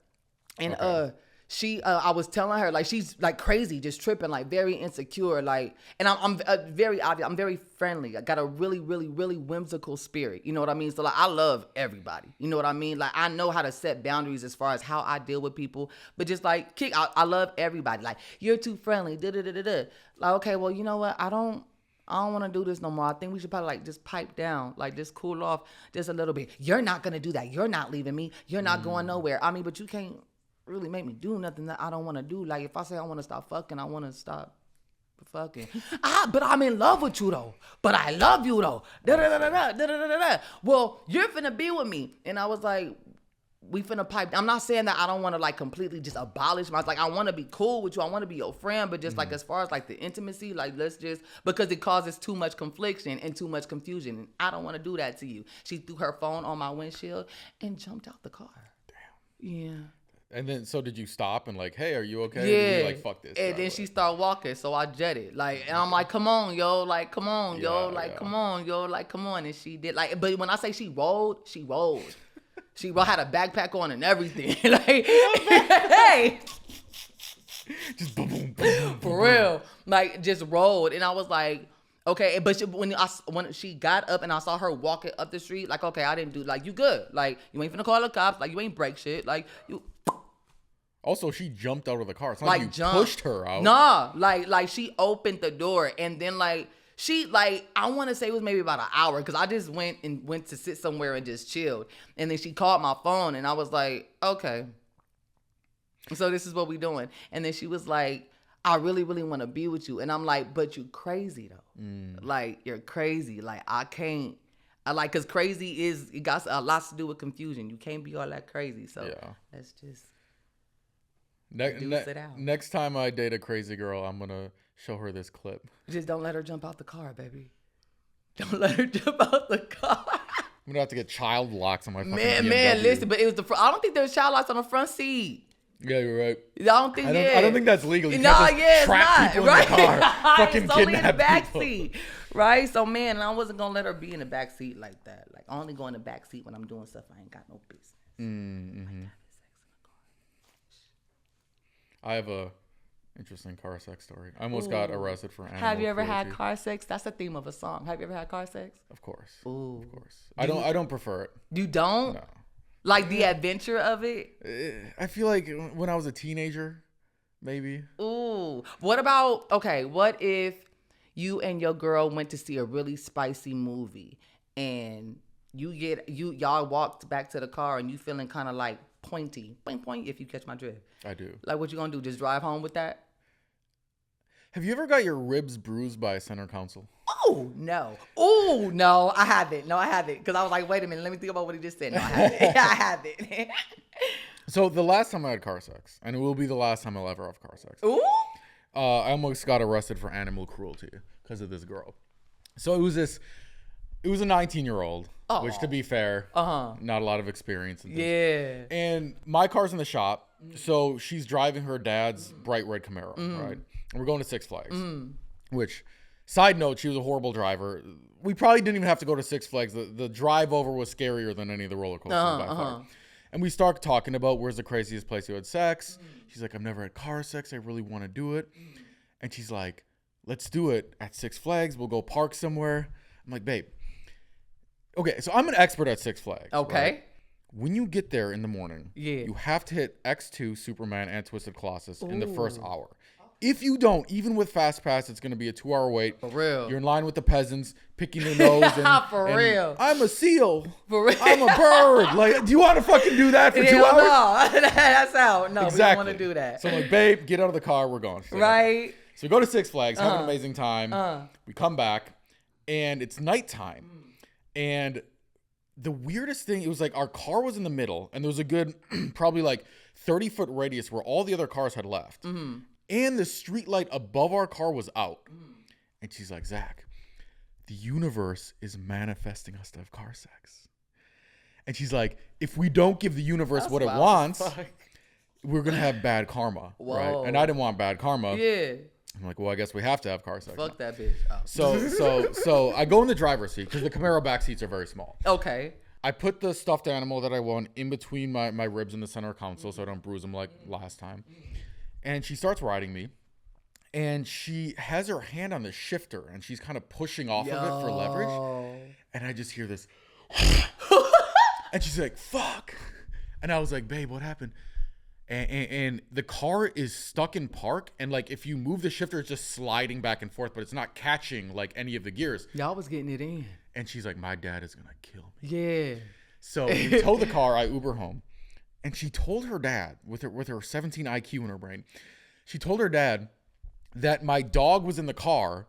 And I was telling her like she's like crazy, just tripping, like very insecure, like. And I'm very obvious. I'm very friendly. I got a really, really, really whimsical spirit. You know what I mean? So like I love everybody. You know what I mean? Like I know how to set boundaries as far as how I deal with people. But just like I love everybody. Like you're too friendly. Like okay, well you know what? I don't want to do this no more. I think we should probably like just pipe down, like just cool off just a little bit. You're not gonna do that. You're not leaving me. You're not going nowhere. I mean, but you can't really make me do nothing that I don't want to do. Like if I say I want to stop fucking, I want to stop fucking. But I'm in love with you though. But I love you though. Well, you're finna be with me, and I was like, we finna pipe. I'm not saying that I don't want to like completely just abolish my. Like I want to be cool with you. I want to be your friend, but just like as far as like the intimacy, like let's just because it causes too much confliction and too much confusion, and I don't want to do that to you. She threw her phone on my windshield and jumped out the car. Damn. Yeah. And then, so did you stop and like, hey, are you okay? Yeah. Or did you like, fuck this? And then she started walking, so I jetted. Like, and I'm like, come on, yo. Like, come on, yo. Yeah, Like, yeah. come on, yo. Like, come on. And she did. Like, but when I say she rolled. She had a backpack on and everything. Like, hey. Just boom, boom, boom. For real. Like, just rolled. And I was like, okay. But when she got up and I saw her walking up the street, like, okay, I didn't do, like, you good. Like, you ain't finna call the cops. Like, you ain't break shit. Like, you. Also, she jumped out of the car. It's not Like, like you pushed her out. Nah, like she opened the door and then like she like I want to say it was maybe about an hour because I just went to sit somewhere and just chilled. And then she called my phone and I was like, okay, so this is what we doing. And then she was like, I really, really want to be with you. And I'm like, but you crazy though. Like you're crazy. Like I can't. Cause crazy it got a lot to do with confusion. You can't be all that crazy. So let's just. Next time I date a crazy girl, I'm gonna show her this clip. Just don't let her jump out the car, baby. Don't let her jump out the car. I'm gonna have to get child locks on my fucking Man, BMW. listen, but it was I don't think there was child locks on the front seat. Yeah, you're right. I don't think. I don't think that's legal. You No, can't just trap people in the car, fucking so in the kidnap back people. seat, right? So man, I wasn't gonna let her be in the back seat like that. Like I only go in the back seat when I'm doing stuff I ain't got no business. Mm-hmm. I have a interesting car sex story. I almost got arrested for animal Have you ever had cruelty. car sex? That's the theme of a song. Have you ever had car sex? Of course. Ooh. Of course. I don't prefer it. You don't? No. Like the adventure of it? I feel like when I was a teenager, maybe. Ooh. What if you and your girl went to see a really spicy movie and y'all walked back to the car and you feeling kind of like pointy, point, if you catch my drift. I do. Like what you gonna do? Just drive home with that? Have you ever got your ribs bruised by a center console? Oh no, I haven't. No, I haven't. Because I was like, wait a minute, let me think about what he just said. No, I haven't. I haven't. So the last time I had car sex, and it will be the last time I'll ever have car sex. Ooh. I almost got arrested for animal cruelty because of this girl. So it was a 19-year-old, which to be fair, not a lot of experience in this. Yeah. And my car's in the shop, so she's driving her dad's bright red Camaro, right? And we're going to Six Flags, which, side note, she was a horrible driver. We probably didn't even have to go to Six Flags. The drive over was scarier than any of the roller coasters by far. And we start talking about where's the craziest place you had sex. She's like, I've never had car sex. I really want to do it. And she's like, let's do it at Six Flags. We'll go park somewhere. I'm like, babe. Okay, so I'm an expert at Six Flags. Okay. Right? When you get there in the morning, Yeah. you have to hit X2, Superman, and Twisted Colossus in the first hour. If you don't, even with Fast Pass, it's going to be a 2-hour wait. For real. You're in line with the peasants, picking your nose. For and real. I'm a seal. For real. I'm a bird. Like, do you want to fucking do that for 2 hours? No, that's out. No, Exactly. we don't want to do that. So I'm like, babe, get out of the car. We're going. Right. So we go to Six Flags, have an amazing time. We come back, and it's nighttime. And the weirdest thing, it was like our car was in the middle, and there was a good probably like 30-foot radius where all the other cars had left. And the street light above our car was out. And she's like, Zach, the universe is manifesting us to have car sex. And she's like, if we don't give the universe what it wants, we're going to have bad karma. Whoa. Right? And I didn't want bad karma. Yeah. I'm like, well, I guess we have to have car sex. Fuck that bitch. Oh. So I go in the driver's seat because the Camaro back seats are very small. Okay. I put the stuffed animal that I want in between my ribs and the center console so I don't bruise them like last time. And she starts riding me. And she has her hand on the shifter and she's kind of pushing off of it for leverage. And I just hear this. And she's like, fuck. And I was like, babe, what happened? And the car is stuck in park. And like, if you move the shifter, it's just sliding back and forth, but it's not catching like any of the gears. Y'all was getting it in. And she's like, my dad is going to kill me. Yeah. So we tow the car. I Uber home. And she told her dad, with her 17 IQ in her brain, she told her dad that my dog was in the car,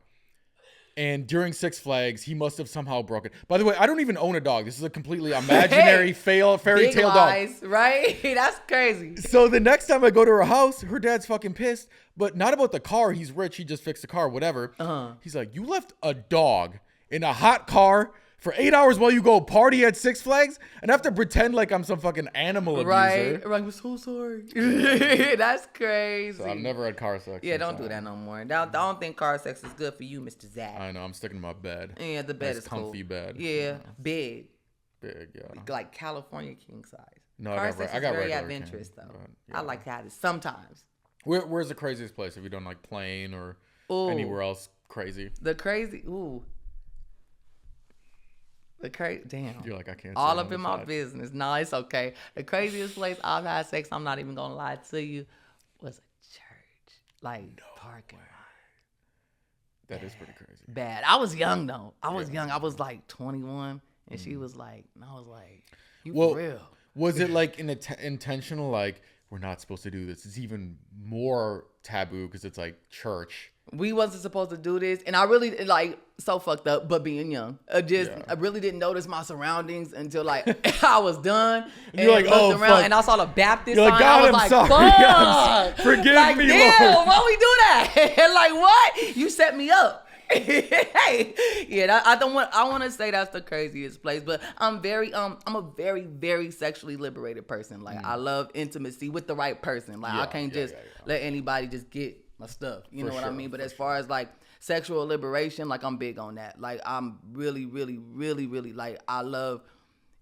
and during Six Flags, he must have somehow broken. By the way, I don't even own a dog. This is a completely imaginary fairy tale dog. Right? That's crazy. So the next time I go to her house, her dad's fucking pissed, but not about the car. He's rich. He just fixed the car, whatever. He's like, you left a dog in a hot car for 8 hours while you go party at Six Flags, and I have to pretend like I'm some fucking animal abuser. Right? I'm so sorry. That's crazy. So I've never had car sex. Yeah, don't do that no more. I don't think car sex is good for you, Mr. Zach. I know. I'm sticking to my bed. Yeah, the bed Nice is cool. comfy bed. Yeah, big. Big, yeah. Like California king size. No, car I sex got is very regular adventurous king, though. but, yeah. I like to have it sometimes. Where's the craziest place? Have you done like plane or anywhere else crazy? The crazy, damn. You're like, I can't. All up in my business. No, it's okay. The craziest place I've had sex, I'm not even gonna lie to you, was a church. Like parking lot. That is pretty crazy. Bad. I was young though. I was young. I was like 21, and she was like, and I was like, you for real? Was it like intentional? Like, we're not supposed to do this. It's even more taboo because it's like church. We wasn't supposed to do this, and I really like so fucked up. But being young, I really didn't notice my surroundings until like I was done. And you're like, looked around, fuck. and I saw the Baptist You're sign. like, God, I was I'm like, sorry. fuck. Forgive like, me, damn, Lord. why we do that? Like, what? You set me up. I want to say that's the craziest place, but I'm a very, very sexually liberated person. Like I love intimacy with the right person. Like I can't just let anybody just get my stuff. You know what I mean? But as far as like sexual liberation, like I'm big on that. Like I'm really, really, really, really like I love.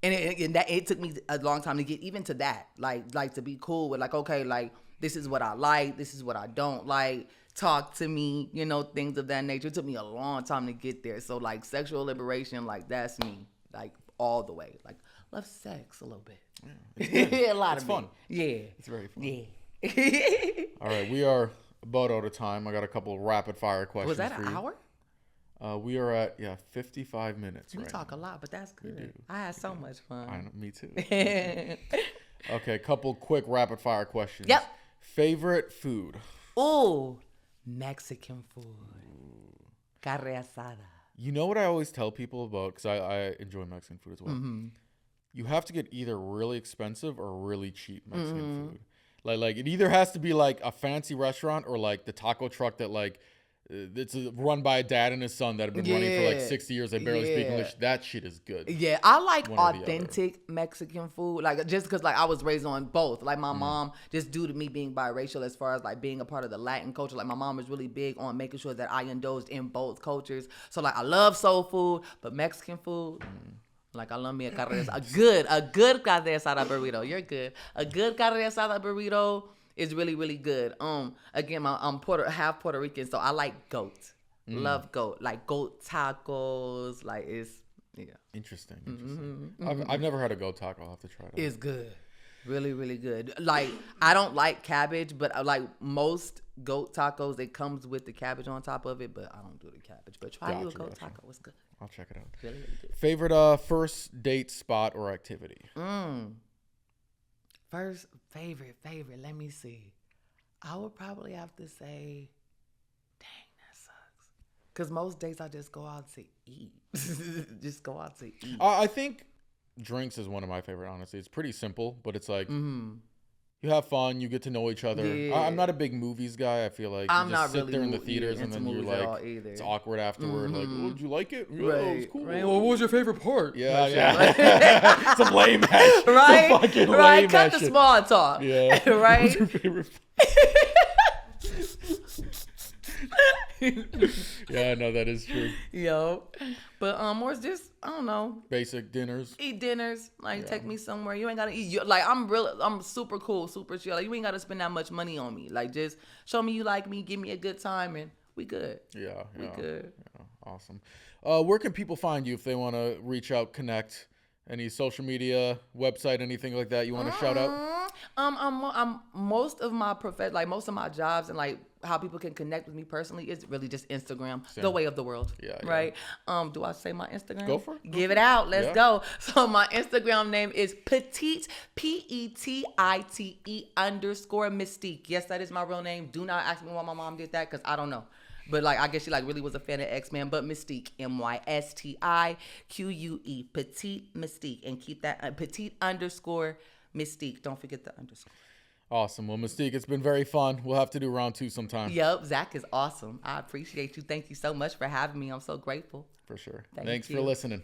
And it took me a long time to get even to that. Like to be cool with like, okay, like this is what I like, this is what I don't like. Talk to me, you know, things of that nature. It took me a long time to get there. So like sexual liberation, like that's me, like all the way. Like love sex a little bit. Yeah, a lot of fun. Yeah, it's very fun. Yeah. All right, we are about out of time. I got a couple of rapid fire questions. Was that for an you. hour? We are at 55 minutes. We talk a lot, but that's good. I had so much fun. I know, me too. Okay, a couple quick rapid fire questions. Yep. Favorite food? Ooh, Mexican food. Carne asada. You know what I always tell people about, because I enjoy Mexican food as well. Mm-hmm. You have to get either really expensive or really cheap Mexican food. Like it either has to be like a fancy restaurant or like the taco truck that like it's run by a dad and his son that have been running for like 60 years. They barely speak English. That shit is good. Yeah, I like authentic Mexican food. Like just because like I was raised on both. Like my mom, just due to me being biracial as far as like being a part of the Latin culture, like my mom was really big on making sure that I indulged in both cultures. So like I love soul food, but Mexican food, like I love me a carne asada. A good carne asada burrito. You're good. A good carne asada burrito is really, really good. Again, I'm half Puerto Rican, so I like goat. Love goat. Like goat tacos. Like it's Interesting. I've never had a goat taco. I'll have to try it. It's good. Really, really good. Like I don't like cabbage, but like most goat tacos, it comes with the cabbage on top of it, but I don't do the cabbage. But try you a goat taco. It's good. I'll check it out. Really, really good. Favorite first date spot or activity? First favorite. Let me see. I would probably have to say, dang, that sucks. Because most days I just go out to eat. I think drinks is one of my favorite, honestly. It's pretty simple, but it's like you have fun, you get to know each other. Yeah. I'm not a big movies guy. I feel like I'm you just not sit really there in the theaters and then you're like, it's awkward afterward. Like, oh, did you like it? Yeah, it was cool. Right. Well, what was your favorite part? Yeah. Some lame ass. Right? Some fucking lame right. ass Cut the shit. small talk. Yeah. Right? What was your favorite Yeah, no, that is true. Yo. But more just, I don't know. Basic dinners. Eat dinners. Like, take me somewhere. You ain't got to eat. Like, I'm super cool, super chill. Like, you ain't got to spend that much money on me. Like, just show me you like me, give me a good time, and we good. Yeah. We good. Yeah, awesome. Where can people find you if they want to reach out, connect? Any social media, website, anything like that you want to shout out? I'm most of my jobs and like how people can connect with me personally is really just Instagram, the way of the world. Yeah. Right. Do I say my Instagram? Go for it. Give it out. Let's go. So my Instagram name is Petite PETITE _ Mystique. Yes, that is my real name. Do not ask me why my mom did that because I don't know. But like I guess she like really was a fan of X-Men, but Mystique, MYSTIQUE, Petite Mystique, and keep that Petite _ Mystique. Don't forget the underscore. Awesome. Well, Mystique, it's been very fun. We'll have to do round 2 sometime. Yep, Zach is awesome. I appreciate you. Thank you so much for having me. I'm so grateful. For sure. Thanks for listening.